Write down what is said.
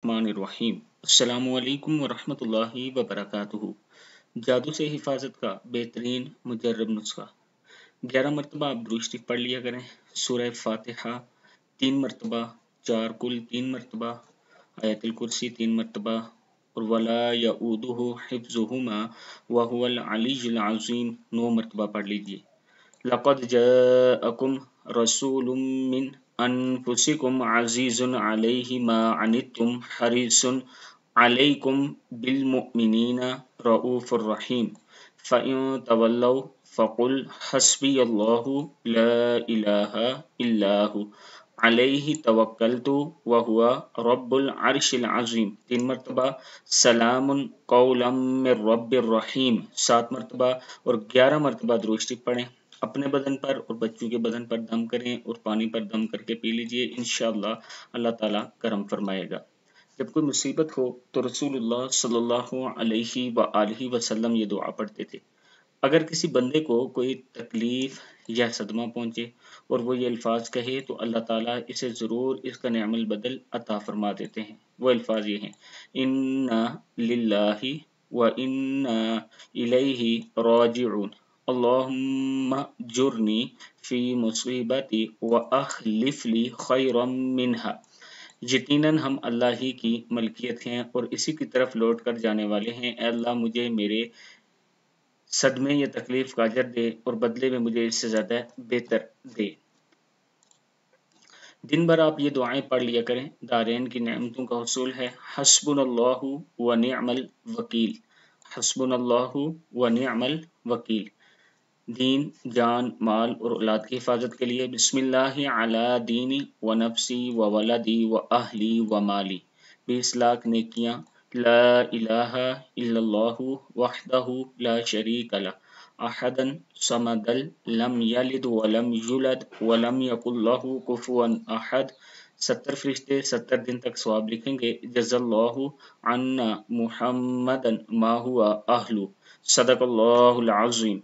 الرحیم السلام علیکم ورحمۃ اللہ وبرکاتہ۔ جادو سے حفاظت کا بہترین مجرب نسخہ 11 مرتبہ آپ درود شریف پڑھ لیا کریں۔ سورہ فاتحہ 3 مرتبہ، 4 کل 3 مرتبہ، آیت الکرسی 3 مرتبہ اور ولا یعودہ حفظہما وہو العلی العظیم 9 مرتبہ پڑھ لیجیے۔ لقد جاءکم رسول من انفسکم عزیز علیہ ما عنتم حریص علیکم بالمؤمنین رؤوف الرحیم فإن تولوا فقل حسبی اللہ لا الہ الا هو علیہ توکلت وہو رب العرش العظیم 3 مرتبہ۔ سلام قولا من رب الرحیم 7 مرتبہ اور 11 مرتبہ درود شریف پڑھیں۔ اپنے بدن پر اور بچوں کے بدن پر دم کریں اور پانی پر دم کر کے پی لیجئے، انشاءاللہ اللہ تعالیٰ کرم فرمائے گا۔ جب کوئی مصیبت ہو تو رسول اللہ صلی اللہ علیہ وآلہ وسلم یہ دعا پڑھتے تھے۔ اگر کسی بندے کو کوئی تکلیف یا صدمہ پہنچے اور وہ یہ الفاظ کہے تو اللہ تعالیٰ اسے ضرور اس کا نعم البدل عطا فرما دیتے ہیں۔ وہ الفاظ یہ ہیں: انا للہ وانا الیہ راجعون، اللہم جرنی فی مصیبتی واخلف لی خیرا منہا، یقیناً ہم اللہ ہی کی ملکیت ہیں اور اسی کی طرف لوٹ کر جانے والے ہیں۔ اے اللہ مجھے میرے صدمے یا تکلیف کا اجر دے اور بدلے میں مجھے اس سے زیادہ بہتر دے۔ دن بھر آپ یہ دعائیں پڑھ لیا کریں، دارین کی نعمتوں کا حصول ہے۔ حسبنا اللہ ونعم الوکیل، حسبنا اللہ ونعم الوکیل۔ دین، جان، مال اور اولاد کی حفاظت کے لیے بسم اللہ علی دینی و نفسی و ولدی و اہلی و مالی 20 لاکھ نیکیاں۔ لا الہ الا اللہ وحدہ لا شریک لہ احد صمد لم یلد ولم یولد ولم یکن لہ کفوا احد۔ 70 فرشتے 70 دن تک ثواب لکھیں گے۔ جزا اللہ عنا محمدا ما ہوا اہلہ، صدق اللہ العظیم۔